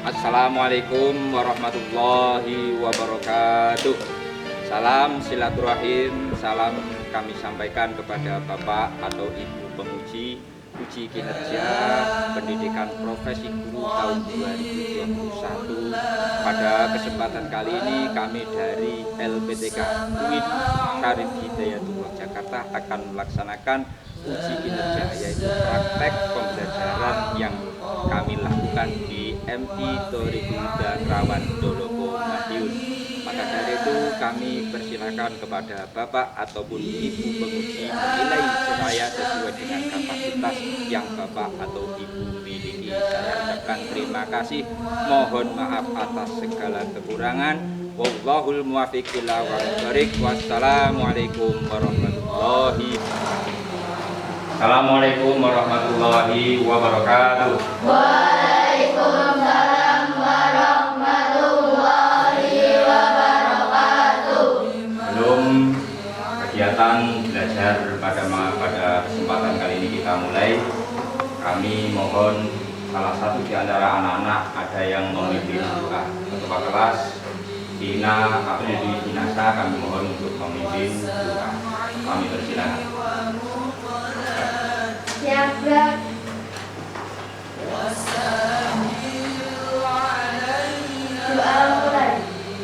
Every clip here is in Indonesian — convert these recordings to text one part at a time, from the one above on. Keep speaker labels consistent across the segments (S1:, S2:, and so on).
S1: Assalamualaikum warahmatullahi wabarakatuh. Salam silaturahim, salam kami sampaikan kepada Bapak atau Ibu penguji uji kinerja pendidikan profesi guru tahun 2021. Pada kesempatan kali ini kami dari LPTK UIN Syarif Hidayatullah Jakarta akan melaksanakan uji kinerja, yaitu praktek pembelajaran yang kami lakukan di MI Tori Buddha Rawan Dolopo Madiun. Maka dari itu kami persilakan kepada Bapak ataupun Ibu penguji menilai saya sesuai dengan kapasitas yang Bapak atau Ibu miliki. Saya ucapkan terima kasih, mohon maaf atas segala kekurangan. Wallahul muwaffiq ila wal barik. Wassalamualaikum warahmatullahi wabarakatuh. Assalamualaikum warahmatullahi wabarakatuh.
S2: Waalaikumsalam warahmatullahi wabarakatuh.
S1: Belum kegiatan belajar pada kesempatan kali ini kita mulai. Kami mohon salah satu di antara anak-anak ada yang memimpin doa. Ketua kelas Dina April Dinasa kami mohon untuk memimpin doa. Kami persilakan.
S2: Siap. Doa mulai.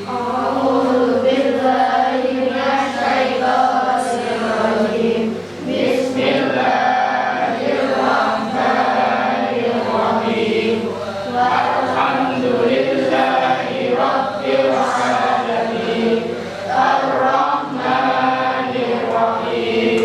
S2: A'udzu billahi minasyaitonir rajim. Bismillahirrahmanirrahim. Alhamdulillahi rabbil alamin. Ar-Rahmanir Rahim.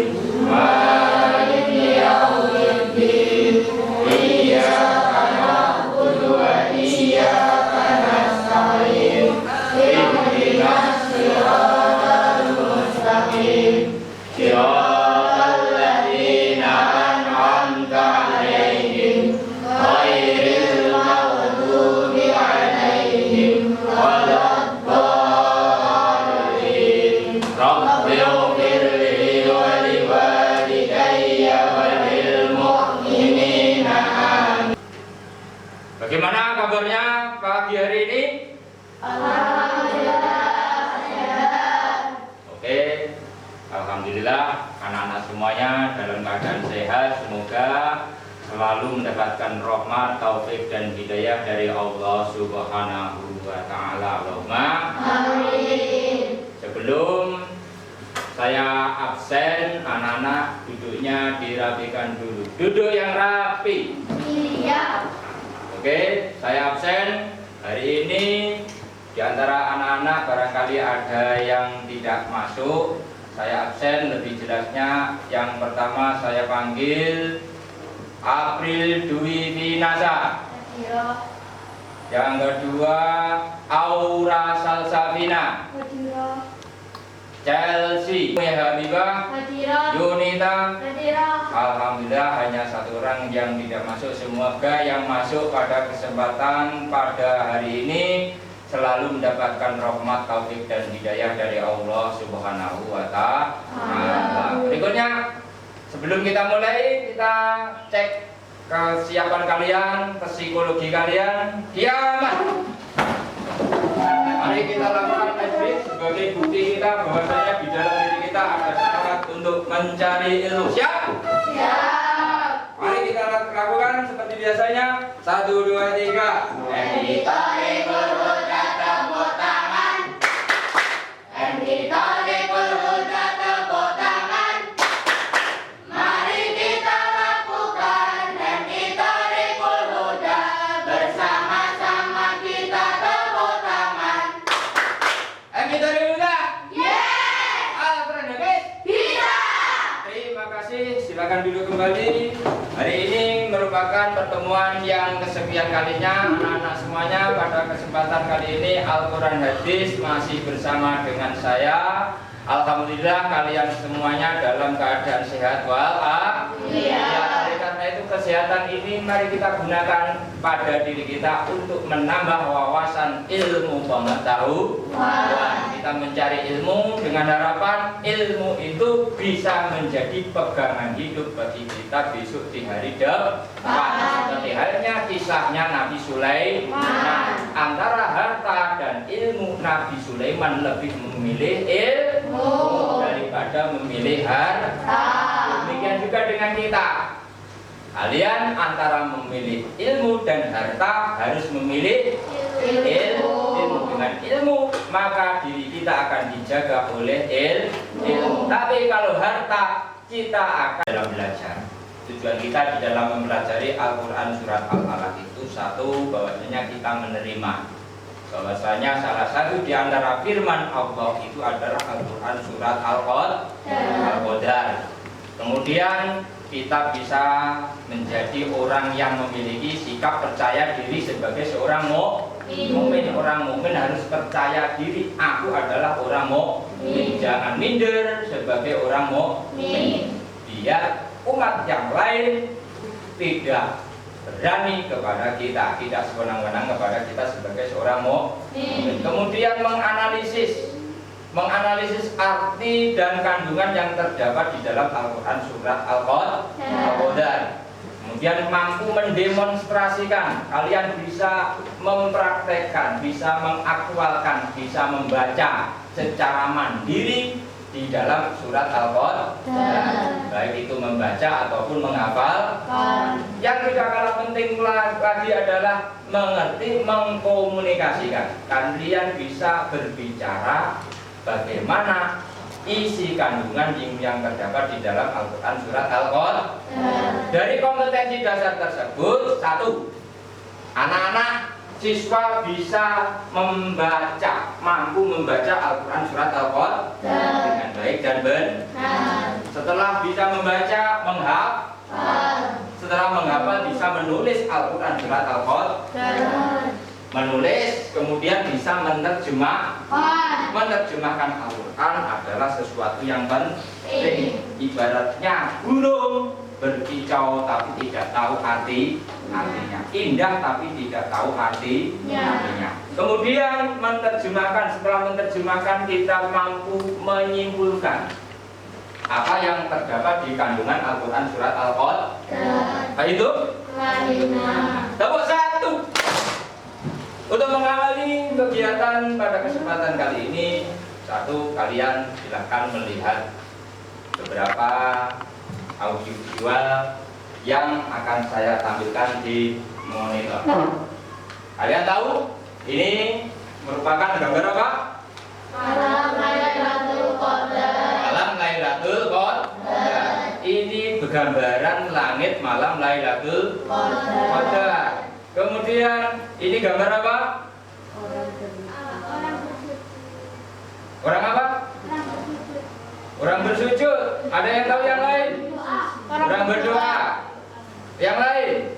S2: Maliki yaumiddin. Iyyaka na'budu wa iyyaka nasta'in. Ihdinas siratal mustaqim. Siratal ladzina an'amta 'alaihim ghairil maghdubi 'alaihim waladdallin. Rabbighfir li wa liwalidayya wa lil mu'minina. Amin. Bagaimana kabarnya pagi hari ini? Alhamdulillah sehat. Oke, alhamdulillah anak-anak semuanya dalam keadaan sehat. Semoga selalu mendapatkan rahmat, taufik dan hidayah dari Allah Subhanahu wa taala. Allahumma amin. Sebelum saya absen, anak-anak duduknya dirapikan dulu. Duduk yang rapi. Iya. Oke, saya absen. Hari ini di antara anak-anak barangkali ada yang tidak masuk. Saya absen, lebih jelasnya yang pertama saya panggil April Dwi Dinasa. Yang kedua Aura Salsafina. Chelsea Habibah. Yunita. Alhamdulillah hanya satu orang yang tidak masuk. Semoga yang masuk pada kesempatan pada hari ini selalu mendapatkan rahmat, taufik dan hidayah dari Allah Subhanahu wa taala. Berikutnya, sebelum kita mulai, kita cek kesiapan kalian, psikologi kalian. Kiamat. Mari kita lakukan tes sebagai bukti kita bahwasanya di dalam diri kita ada semangat untuk mencari ilmu. Siap? Siap. Mari kita lakukan seperti biasanya. 1, 2, 3. Editori Huda tepuk tangan. Editori Huda tepuk tangan. Mari kita lakukan editori Huda bersama-sama kita tepuk tangan. Editori Huda. Yeay. Keren ya guys? Bisa. Terima kasih. Silakan duduk kembali. Hari ini merupakan pertemuan yang kesekian kalinya anak-anak semuanya. Pada kesempatan kali ini Al-Quran Hadis masih bersama dengan saya. Alhamdulillah kalian semuanya dalam keadaan sehat walafiat. Karena itu kesehatan ini mari kita gunakan pada diri kita untuk menambah wawasan ilmu pengetahuan. Kita mencari ilmu dengan harapan ilmu itu bisa menjadi pegangan hidup bagi kita besok di hari depan. Seperti halnya kisahnya Nabi Sulaiman.
S1: ilmu. Nabi Sulaiman lebih memilih ilmu daripada memilih harta. Demikian juga dengan kita. Kalian antara memilih ilmu dan harta harus memilih ilmu. Dengan ilmu maka diri kita akan dijaga oleh ilmu. Tapi kalau harta kita akan dalam belajar. Tujuan kita di dalam mempelajari Al-Quran surat Al-Alaq itu satu, bahwasanya kita menerima bahwasanya salah satu di antara firman Allah itu adalah Al-Quran surat Al-Qadar. Kemudian kita bisa menjadi orang yang memiliki sikap percaya diri sebagai seorang mukmin. Orang mukmin harus percaya diri, aku adalah orang mukmin. Jangan minder sebagai orang mukmin. Biar umat yang lain tidak berani kepada kita, tidak sewenang-wenang kepada kita sebagai seorang mukmin. Kemudian menganalisis arti dan kandungan yang terdapat di dalam Al-Quran surat Al-Qadar. Kemudian mampu mendemonstrasikan, kalian bisa mempraktekkan, bisa mengaktualkan, bisa membaca secara mandiri di dalam surat Al-Qadar, baik itu membaca ataupun menghafal. Yang tidak kalah penting lagi adalah mengerti, mengkomunikasikan. Kalian bisa berbicara bagaimana isi kandungan yang terdapat di dalam Al-Quran surat Al-Qadar. Dari kompetensi dasar tersebut, satu, anak-anak siswa bisa membaca, mampu membaca Al-Quran surat Al-Qadar dengan baik dan benar. Setelah bisa membaca, setelah menghafal bisa menulis Al-Quran surat Al-Qadar. Menulis, kemudian bisa menerjemahkan Al-Quran adalah sesuatu yang penting. Ibaratnya burung berkicau tapi tidak tahu artinya, indah tapi tidak tahu artinya. Kemudian setelah menerjemahkan kita mampu menyimpulkan apa yang terdapat di kandungan Al-Quran surat Al-Qadar. Itu tepuk satu. Untuk mengawali kegiatan pada kesempatan kali ini, satu, kalian silahkan melihat beberapa audio visual yang akan saya tampilkan di monitor. Kalian tahu ini merupakan gambar apa?
S2: Malam Lailatul Qadar.
S1: Malam Lailatul Qadar. Ini gambaran langit malam Lailatul Qadar. Kemudian ini gambar apa? Orang apa? Orang bersujud. Ada yang tahu yang lain? Orang berdoa. Yang lain?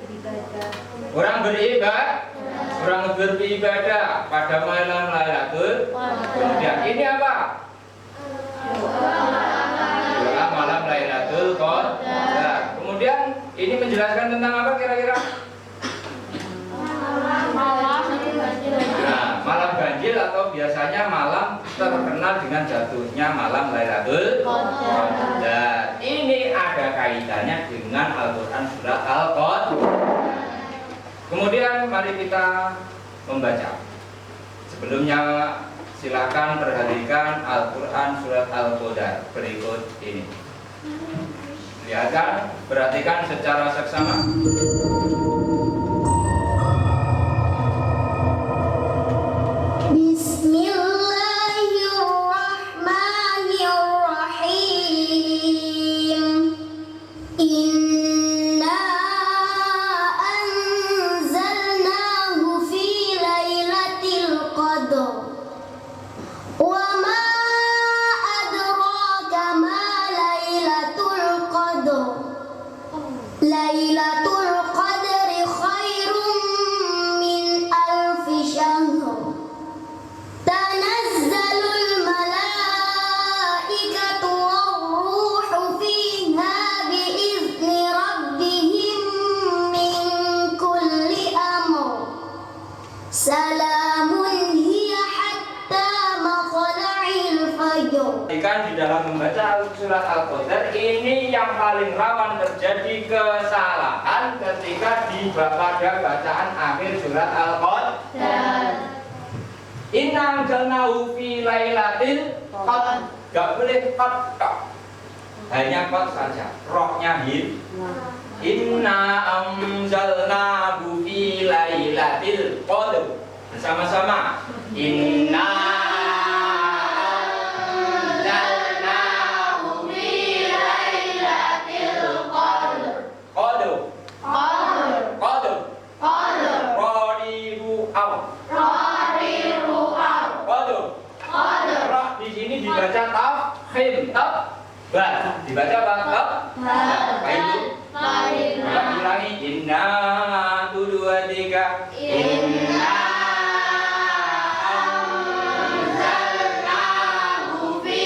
S1: Orang beribadah. Orang beribadah pada malam Lailatul. Kemudian ini apa? Doa malam Lailatul Qadar. Kemudian ini menjelaskan tentang apa kira-kira? Nah, malam ganjil atau biasanya malam terkenal dengan jatuhnya malam Lailatul Qadar. Ini ada kaitannya dengan Al-Quran surat Al-Qadar. Kemudian mari kita membaca. Sebelumnya silakan perhatikan Al-Quran surat Al-Qadar berikut ini. Lihatkan, perhatikan secara seksama.
S2: Bismillahirrahmanirrahim. Inna anzalnahu fi lailatul qadar. Wa ma adraka ma lailatul qadar. Lailatul qadri khairum min alfi syahr. Tanazzalul malaikatu war-ruhu fiha biizni rabbihim min kulli amr. Salamun hiya hatta matla'il fajr.
S1: Di dalam membaca surat Al-Qadar ini yang paling rawan terjadi kesalahan ketika pada bacaan akhir surat Al-Qadar. Inna anzalnahu fi lailatul qadar. Enggak boleh qadar. Hanya qad saja. Rohnya hin. Inna anzalnahu fi lailatul qadar. Bersama-sama. Inna
S2: anzalnahu fi lailatul qadar.
S1: qadar.
S2: Qadar.
S1: Qadar.
S2: Qadar.
S1: Qadiru aw.
S2: Qadiru aw.
S1: Qadar.
S2: Qadar.
S1: Roh di sini dibaca tafkhim, ba. Dibaca apa?
S2: Ba.
S1: Itu.
S2: Qadiru.
S1: Ulangi. Inna tu dua tiga.
S2: Inna anzalnahu fi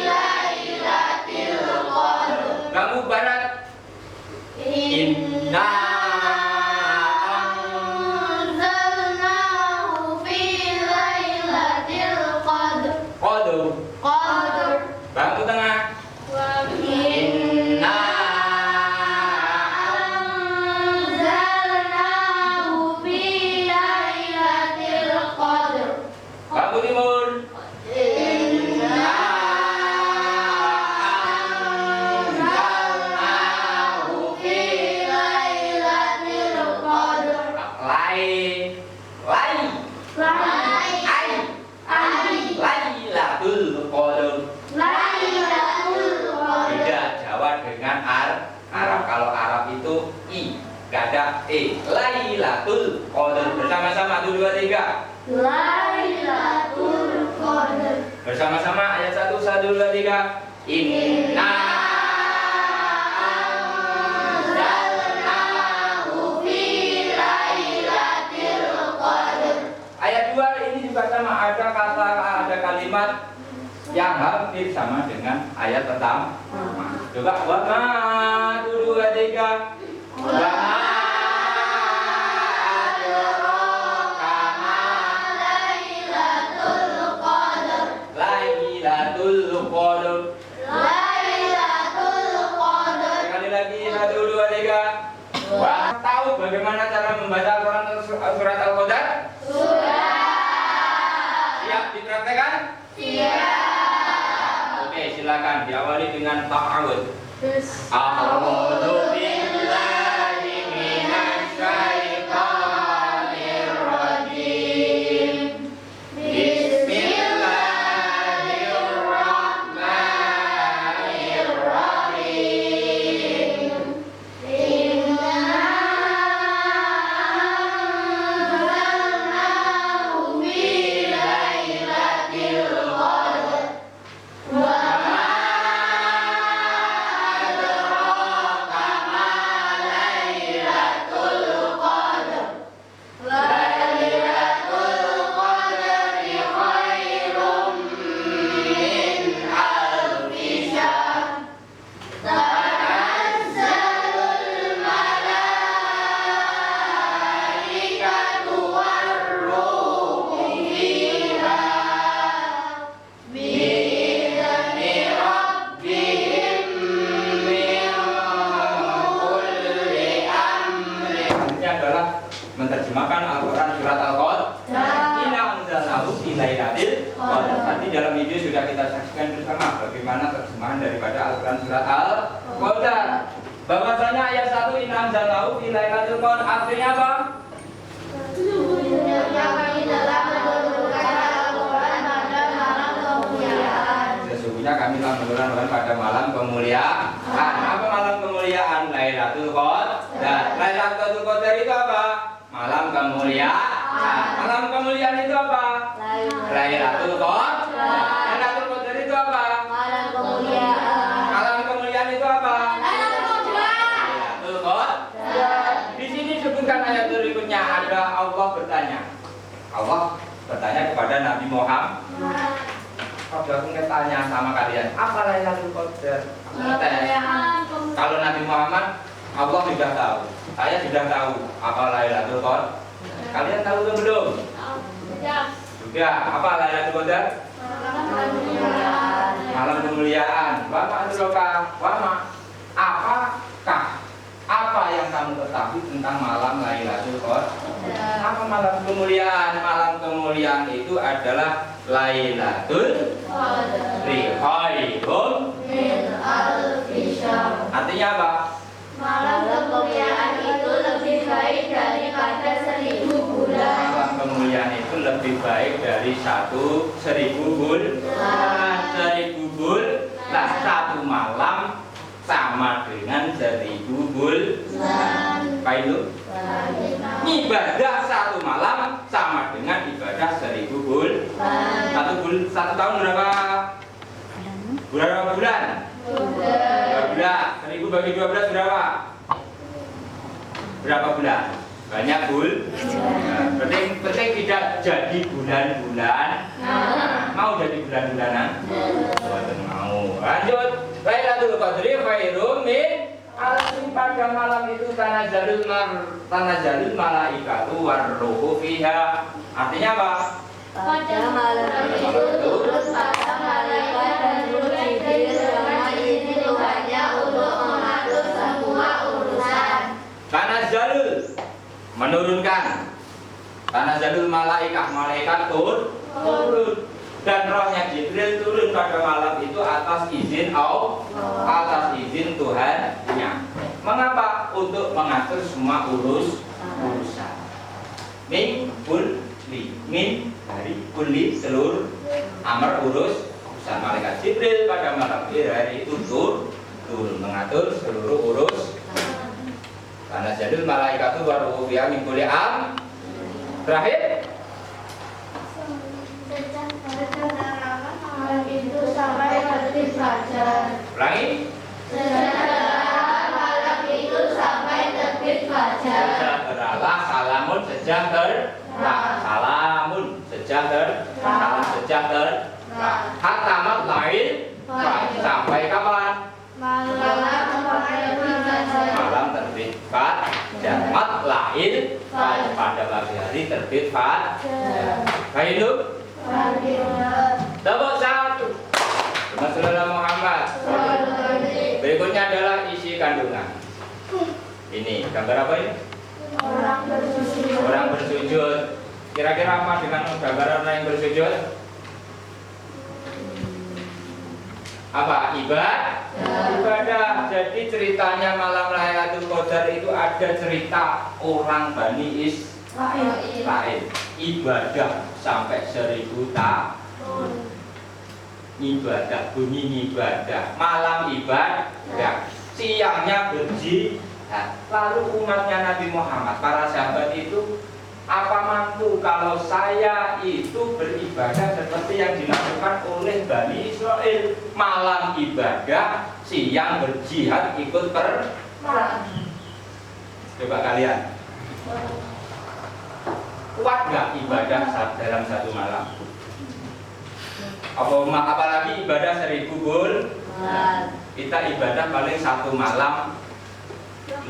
S2: lailatul qadar.
S1: Kamu barat. Inna
S2: anzalnahu fi lailatul qadar.
S1: qadar.
S2: Qadar.
S1: Bangku tengah.
S2: Inna anzalnahu fi lailatul qadar.
S1: Bangku timur.
S2: Inna anzalnahu fi lailatul qadar.
S1: Lai. Lailatul qadar.
S2: Lailatul qadar.
S1: Tidak Jawa dengan Arab. Kalau Arab itu i, gak ada e. Lailatul qadar. Bersama-sama 1 2 3.
S2: Lailatul qadar.
S1: Bersama-sama ayat 1 1 2 3. Inna
S2: anzalnahu fi lailatul qadar.
S1: ayat 2 ini juga sama, ada kalimat yang hampir sama dengan ayat pertama. Coba wa ma 1 2 3. Wa ma adraka ma
S2: Lailatul qadar.
S1: Lailatul qadar.
S2: Lailatul qadar.
S1: Sekali lagi 1 2 3. Wah, tahu bagaimana cara membaca Al-Quran surat Al-Qadar?
S2: Sudah.
S1: Siap dipraktekkan?
S2: Siap.
S1: Oke, silakan diawali dengan ta'awud.
S2: A'udzu
S1: A'udzu billahi minasy syaithanir rajim. Bismillahirrahmanirrahim.
S2: Inna anzalnahu fi lailatul qadar. Wa ma adraka ma lailatul qadar. Lailatul qadri khairum min alfi syahr. Tanazzalul malaikatu war-ruhu fiha bi'izni rabbihim min kulli amrin.
S1: Ini adalah menerjemahkan Al-Quran surat Al-Qadar. Inna anzalnahu fi lailatul qadar. Tadi dalam video sudah kita saksikan bersama bagaimana terjemahan daripada Al-Quran surat Al-Qadar. Bahwasanya ayat 1 inna anzalnahu fi lailatul qadar artinya apa?
S2: Sesungguhnya kami telah menurunkan Al-Quran pada malam kemuliaan.
S1: Sesungguhnya kami telah menurunkan pada malam kemuliaan. Apa malam kemuliaan? Lailatul Qadar. Lailatul Qadar itu apa? Malam kemuliaan. Malam kemuliaan itu apa? Lailatul Qadar. Lailatul Qadar itu apa?
S2: Malam kemuliaan.
S1: Malam kemuliaan itu apa?
S2: Lailatul Qadar.
S1: Lailatul Qadar. Di sini disebutkan ayat berikutnya ada Allah bertanya. Allah bertanya kepada Nabi Muhammad. Kalau aku tanya sama kalian, apa Lailatul Qadar? Kalau Nabi Muhammad, Allah sudah tahu. Saya sudah tahu apa Lailatul Qadar. Kalian tahu atau belum? Sudah. Apa Lailatul Qadar? Malam kemuliaan. Wama adraka. Wama. Apakah? Apa yang kamu ketahui tentang malam Lailatul Qadar? Apa malam kemuliaan. Malam kemuliaan itu adalah Lailatul Qadri khairum
S2: min alfi syahr.
S1: Artinya apa?
S2: Malam kemuliaan itu lebih baik daripada 1000 bulan.
S1: Malam kemuliaan itu lebih baik dari 1000 bulan. 1000 bulan. Nah, satu malam sama dengan 1000 bulan. Apa itu? Ibadah satu malam sama dengan ibadah 1000 bulan. Satu tahun berapa? Berapa bulan? 12. 1000 bagi 12 berapa? Berapa bulan? Banyak bulan. Penting tidak jadi bulan-bulan. Mau jadi bulan-bulanan? Mau. Lanjut. Lailatul Qadri khairum min alfi. Pada malam itu tanazzalul malaikatu warruhu fiha. Artinya apa?
S2: Pada malam itu turun para malaikat dan Ruh Jibril dengan izin Tuhannya untuk mengatur semua urusan.
S1: Tanazzalul menurunkan. Tanazzalul malaikat turun. Dan rohnya Jibril turun pada malam itu atas izin atas izin Tuhannya. Mengapa? Untuk mengatur semua urusan. Min dari kulli seluruh amar urusan. Malaikat Jibril pada malam hari itu turun mengatur seluruh karena jadul malaikatu waruhu biha min kulli am. Terakhir
S2: Malam itu sampai terbit fajar.
S1: ulangi.
S2: Malam itu sampai terbit fajar.
S1: Sejahteralah salamun sejahtera. Salamun sejahtera. Salam sejahtera. Hatta matla'il sampai kapan? Malam terbit fajar. Matla'il pada pagi hari terbit fajar. Baik itu. Tepuk satu. Rasulullah Muhammad. Berikutnya adalah isi kandungan. Ini gambar apa ini? Orang bersujud. Kira-kira apa dengan gambar orang yang bersujud? Apa? Ibadah. Jadi ceritanya malam Lailatul Qadar itu ada cerita orang Bani Israil. Ibadah sampai 1000 tahun. Ibadah, bunyi ibadah. Malam ibadah, siangnya berjihad. Lalu umatnya Nabi Muhammad, para sahabat itu, apa mampu kalau saya itu beribadah seperti yang dilakukan oleh Bani Israil? Malam ibadah, siang berjihad ikut perang. Coba kalian, kuat gak ibadah dalam satu malam? Apalagi ibadah 1000 bulan. Kita ibadah paling satu malam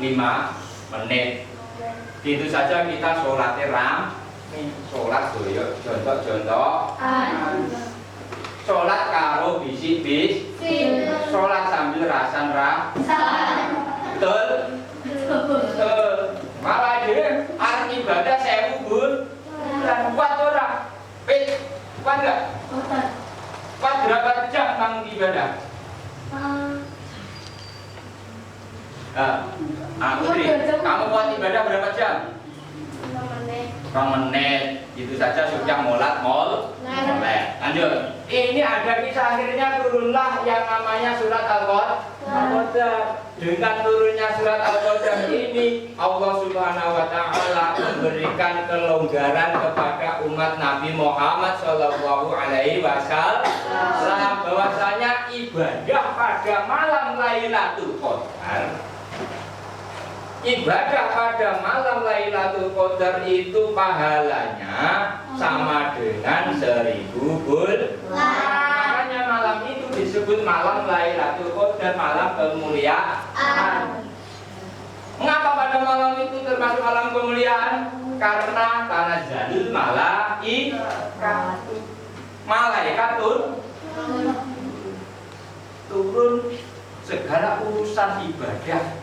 S1: 5 menit. Itu saja kita sholatnya sholat doyo, contoh. Sholat karo bisik. Sholat sambil rasan. Betul. Malah dia arep ibadah 1000 bulan. Kuat ora? Kuat enggak? Kuat berapa jam kamu ibadah? Putri, kamu kuat ibadah berapa jam? 2 menit. Itu saja sudah molek. Lanjut. Ini ada kisah akhirnya turunlah yang namanya surat Al-Qadar. Dengan turunnya surat Al-Qadar ini Allah Subhanahu wa taala memberikan kelonggaran kepada umat Nabi Muhammad sallallahu alaihi wasallam bahwasanya ibadah pada malam Lailatul Qadar. Ibadah pada malam Lailatul Qadar itu pahalanya sama dengan 1000 bulan. Makanya malam itu disebut malam Lailatul Qadar, malam kemuliaan. Mengapa pada malam itu termasuk malam kemuliaan? Karena tanazzalul malaikat turun segala urusan ibadah.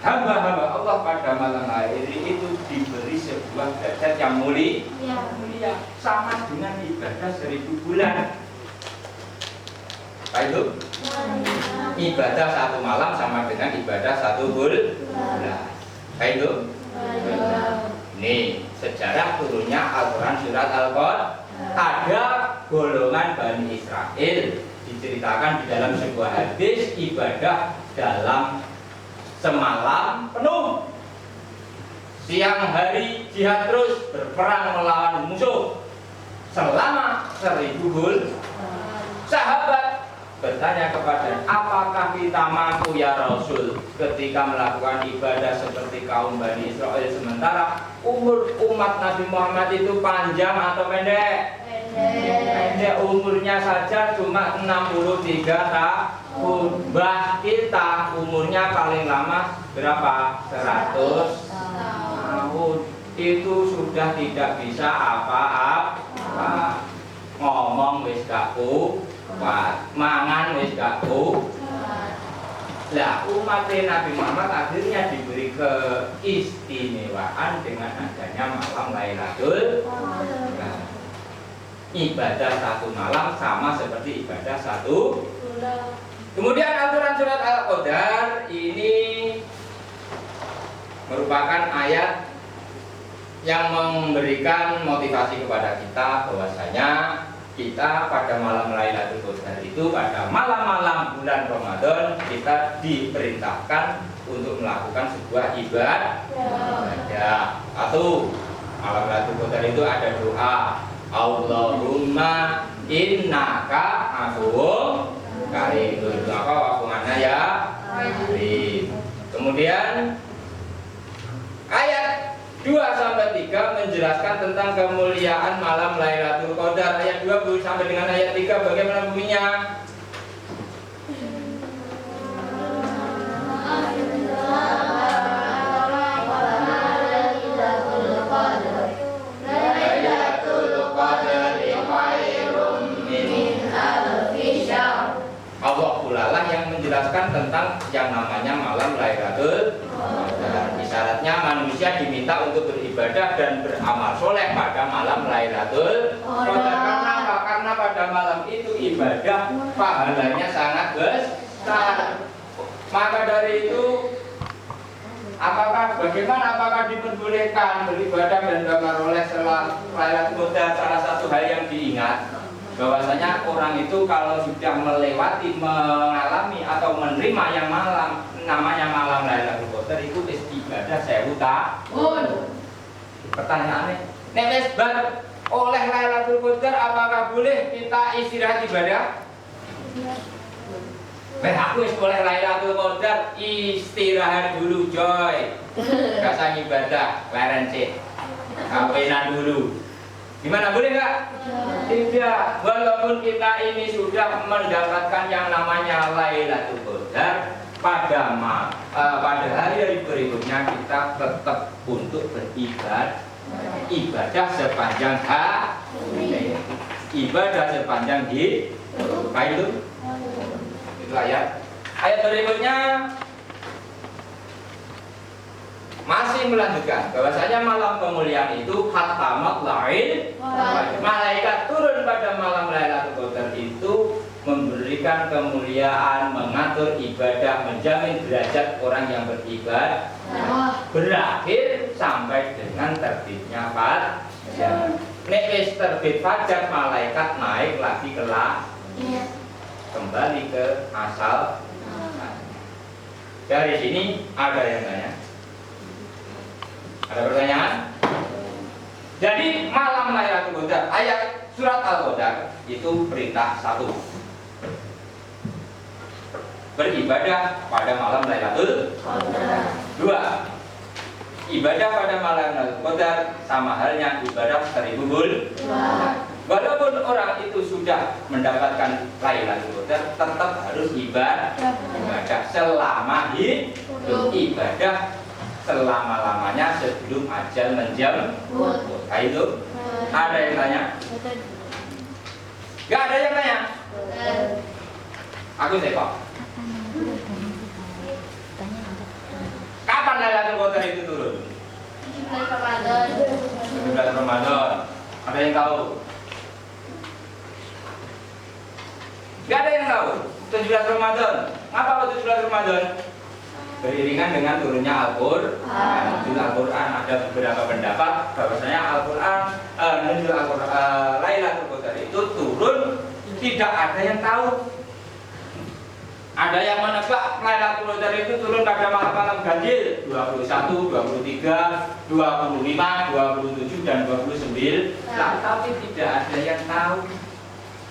S1: hamba-hamba Allah pada malam hari itu diberi sebuah derajat yang mulia, sama dengan ibadah 1000 bulan. Apa itu? Ibadah 1 malam sama dengan ibadah 1 bulan. Apa itu? Nih, sejarah turunnya Al-Quran surat Al-Qadr. Ada golongan Bani Israel diceritakan di dalam sebuah hadis ibadah dalam semalam penuh, siang hari jihad terus berperang melawan musuh selama 1000 bulan. Sahabat bertanya kepada, apakah kita mampu ya Rasul ketika melakukan ibadah seperti kaum Bani Israel, sementara umur umat Nabi Muhammad itu panjang atau pendek? Pendek, umurnya saja cuma 63 tahun. Bah kita umurnya paling lama berapa? 100 tahun. Itu sudah tidak bisa apa-apa. Ngomong wis gak kuat, mangan wis gak kuat. Lah umat Nabi Muhammad akhirnya diberi keistimewaan dengan adanya malam Lailatul Qadar. Ibadah 1 malam sama seperti ibadah 1 bulan. Kemudian Al-Quran surat Al-Qadar ini merupakan ayat yang memberikan motivasi kepada kita bahwasanya kita pada malam Lailatul Qadar itu, pada malam-malam bulan Ramadan, kita diperintahkan untuk melakukan sebuah ibadah. Satu, malam Lailatul Qadar itu ada doa, Allahumma innaka afuwwun karim. Itu apa hubungannya ya? Karim. Kemudian ayat 2-3 menjelaskan tentang kemuliaan malam Lailatul Qadar. Ayat 2 sampai dengan ayat 3 bagaimana bunyinya? Allah pula lah yang menjelaskan tentang yang namanya malam Lailatul Qadar. Isyaratnya manusia diminta untuk beribadah dan beramal soleh pada malam Lailatul Qadar. Karena apa? Karena pada malam itu ibadah pahalanya sangat besar. Maka dari itu, apakah diperbolehkan beribadah dan beroleh setelah Lailatul Qadar? Salah satu hal yang diingat bahwasanya orang itu kalau sudah melewati, mengalami atau menerima yang namanya malam Lailatul Qadar itu ibadah 1000 tahun. Pertanyaannya, nek wis bar oleh Lailatul Qadar apakah boleh kita istirahat ibadah? Aku wis oleh Lailatul Qadar, istirahat dulu coy. Kasang ibadah, leren sih. Kawinan dulu. Gimana, boleh nggak? Tidak. Walaupun kita ini sudah mendapatkan yang namanya Lailatul Qadar, pada hari-hari berikutnya kita tetap untuk ibadah sepanjang hari. Ibadah sepanjang hidup. Itu ayat. Ayat berikutnya masih melanjutkan bahwasanya malam kemuliaan itu hatta matla'il malaikat turun pada malam Lailatul Qadar itu memberikan kemuliaan, mengatur ibadah, menjamin derajat orang yang beribadah, berakhir sampai dengan terbitnya fajar. Nek wis terbit fajar, malaikat naik lagi ke kembali ke asal. Dari sini ada yang tanya? Ada pertanyaan? Jadi malam Lailatul Qadar, ayat surat Al-Qadar itu perintah 1, beribadah pada malam Lailatul Qadar. 2, ibadah pada malam Lailatul Qadar sama halnya ibadah 1000 bulan. Walaupun orang itu sudah mendapatkan Lailatul Qadar, tetap harus ibadah selama hidup, ibadah selama-lamanya sebelum ajal menjemput. Nah, itu ada yang tanya? Gak ada yang tanya? Aku kok. Kapan Lailatul Qadar itu turun?
S2: 17 Ramadan.
S1: 17 Ramadan. Ada yang tahu? Gak ada yang tahu. 17 Ramadan. Ngapa 17 Ramadan? Beriringan dengan turunnya Al-Qur'an. Nuzul Al-Qur'an, ada beberapa pendapat bahwasanya Al-Qur'an, nuzul Al-Qur'an, Lailatul Qadar itu turun tidak ada yang tahu. Ada yang menebak Lailatul Qadar itu turun pada malam-malam ganjil 21, 23, 25, 27 dan 29. Tapi tidak ada yang tahu.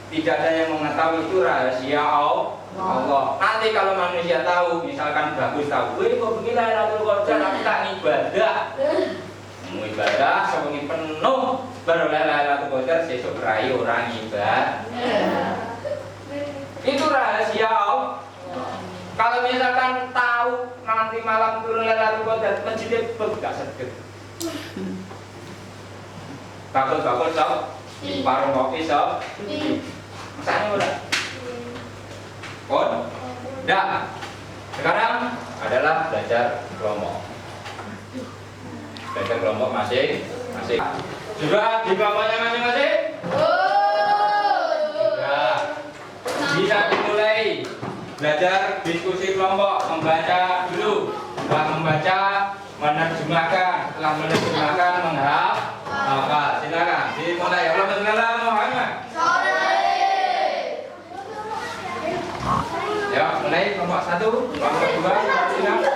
S1: Tidak ada yang mengetahui itu rahasia Allah. Nanti kalau manusia tahu, misalkan bagus tahu, wih kok begini Lailatul Qadar aku tak ibadah. Mau ibadah sewengi penuh baru Lailatul Qadar sesuk rai orang ibadah. Itu rahasia Allah. Kalau misalkan tahu nanti malam turun Lailatul Qadar, masjidnya gak sedek. Bakul-bakul sok, warung kopi sok. Masanya udah. Dah. Sekarang adalah belajar kelompok. Belajar kelompok masing-masing. Sudah di kelompoknya masing-masing? Sudah. Bisa dimulai. Belajar diskusi kelompok, membaca dulu, setelah membaca, menerjemahkan, setelah menerjemahkan, menghafal. Silakan, dimulai. Allahumma Muhammad. Ya, mulai kelompok 1, kelompok 2, kelompok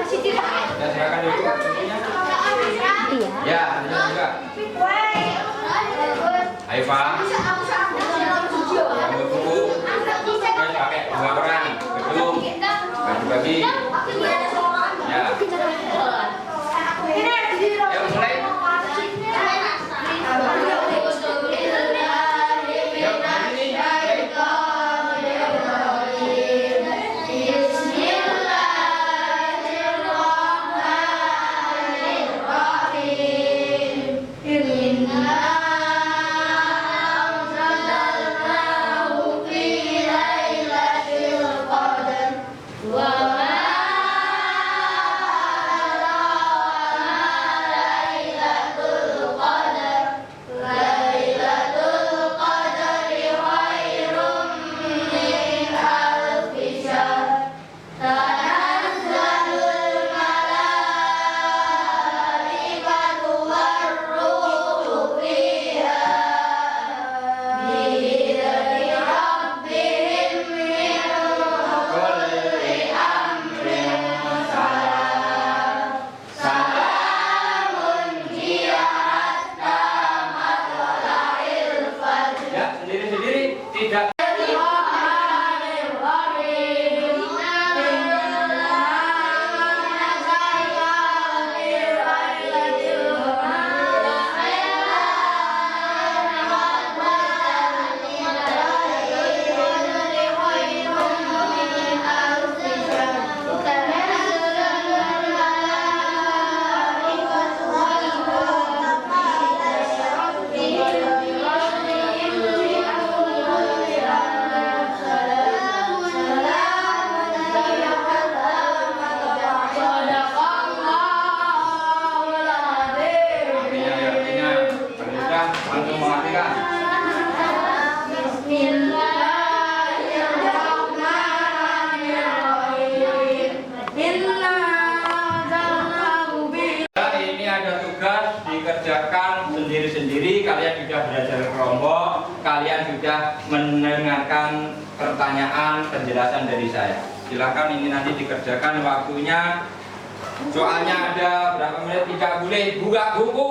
S1: 3. Ya, silakan dulu. Ya, ada juga. Ayo Pak. Ambil buku. Terus pakai 2 orang. Gedung. Bagi-bagi. Ya. Ayo mulai. Dikerjakan sendiri-sendiri, kalian sudah belajar kelompok, kalian sudah mendengarkan pertanyaan penjelasan dari saya. Silakan ini nanti dikerjakan waktunya. Soalnya ada berapa menit, tidak boleh buka buku.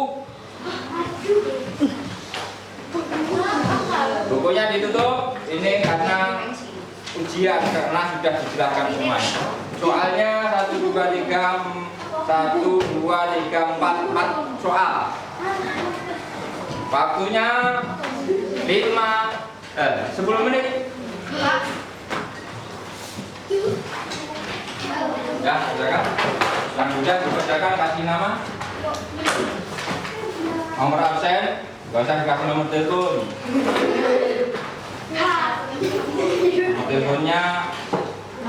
S1: Bukunya ditutup. Ini karena ujian, karena sudah dijelaskan semuanya. Soalnya 1, 2, 3, 1, 2, 3, 4 soal. Waktunya 10 menit. Ya, silakan. Yang sudah dikerjakan kasih nama, nomor absen, gak usah dikasih nomor telepon. Nomor teleponnya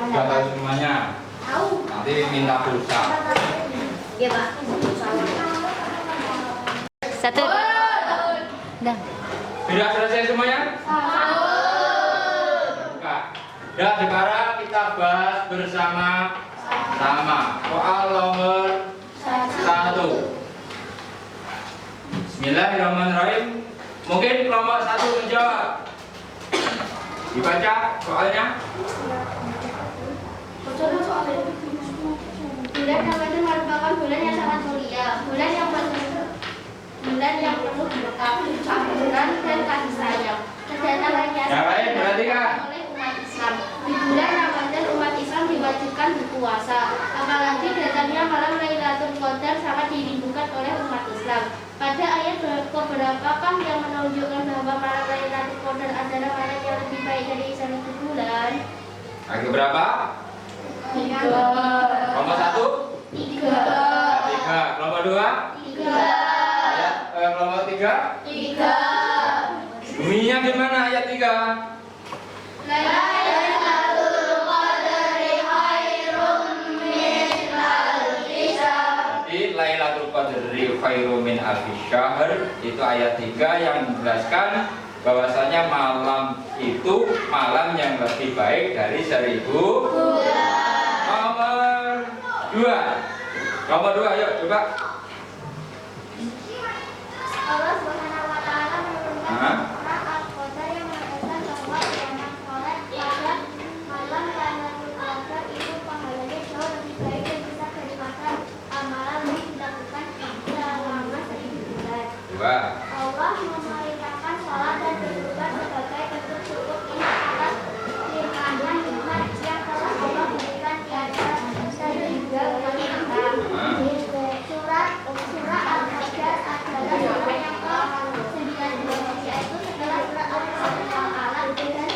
S1: gak tahu semuanya. Nanti minta pulsa.
S2: Iya, Pak.
S3: Satu. Dah.
S1: Sudah selesai semuanya? Buka. Dan sekarang kita bahas bersama-sama soal nomor 1. Bismillahirrahmanirrahim. Mungkin kelompok 1 menjawab. Dibaca soalnya.
S2: Bulan Ramadan merupakan bulan yang sangat mulia, bulan yang penuh berkah, kesabaran dan kasih sayang. Kedatangannya
S1: Yang lain perhatikan.
S2: oleh umat Islam. Di bulan Ramadan umat Islam diwajibkan berpuasa. Apalagi datangnya malam Lailatul Qadar sangat dirindukan oleh umat Islam. Pada ayat beberapa kan yang menunjukkan bahwa malam Lailatul Qadar adalah malam yang lebih baik dari 1 bulan.
S1: Ayat berapa?
S2: 3.
S1: Kelompok 1?
S2: 3.
S1: 3. Kelompok 2?
S2: 3.
S1: Kelompok 3?
S2: 3.
S1: Bunyinya gimana ayat 3?
S2: Lailatul Qadri khairum min alfi syahr.
S1: Jadi Lailatul Qadri khairum min alfi syahr itu ayat 3 yang menjelaskan bahwasanya malam itu malam yang lebih baik dari 1000 bulan. Nomor 2. Nomor 2 ayo coba.
S2: Allah Subhanahu wa taala menurunkan
S1: Hah?
S2: surat Al-Qadar yang menegaskan bahwa beramal saleh pada malam Lailatul Qadar itu pahalanya jauh lebih baik dan besar daripada amalan yang dilakukan selama 1000 bulan.
S1: 2.
S2: Allah memerintahkan sholat dan berdoa sebagai bentuk syukur atas nikmatnya nikmat yang telah Allah berikan tiada terhingga bagi kita. Surat Al-Qadar adalah surat yang ke-9, yaitu setelah surat Al-A'la dan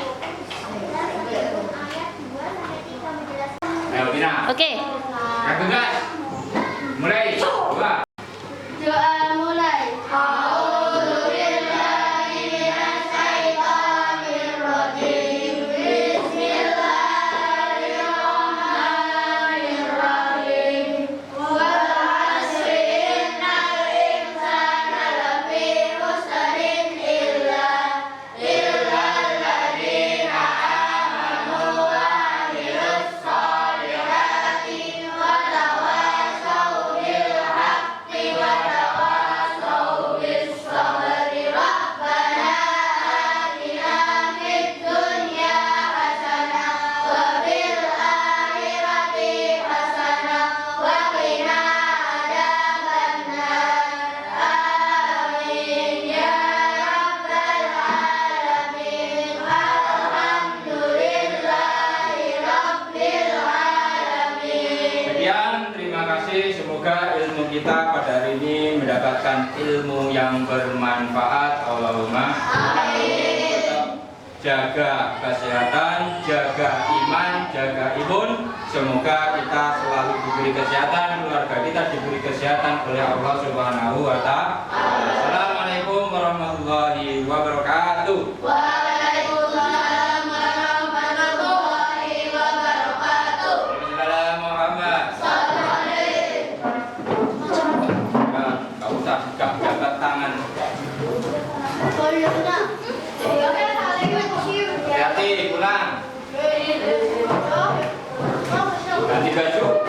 S2: sebelum ayat 2 sampai 3 menjelaskan.
S1: Ayo Bina.
S3: Oke.
S1: Yang tegas. Mulai. 2.
S2: Doa mulai. A'udzubillahi minasyaitonir rajim. Bismillahirrahmanirrahim. Wal 'asri innal insana lafi khusrin illa alladziina amanu wa 'amilus shalihati wa tawassaw bil haqqi wa tawassaw bis sabri. Rabbana atina fid dunya hasanah wa fil akhirati hasanah wa qina adzabannar. Amin ya rabbal alamin. Alhamdulillahi rabbil alamin.
S1: Sekian, terima kasih. Semoga ilmu kita pada hari ini mendapatkan ilmu yang bermanfaat. Allahumma amin. Tetap jaga kesehatan, jaga iman, jaga imun. Semoga kita selalu diberi kesehatan, keluarga kita diberi kesehatan oleh Allah Subhanahu wa taala. Assalamualaikum warahmatullahi wabarakatuh.
S2: Waalaikumsalam warahmatullahi wabarakatuh.
S1: Salam Muhammad. Gak usah jabat tangan. Hati-hati, pulang. Ganti baju.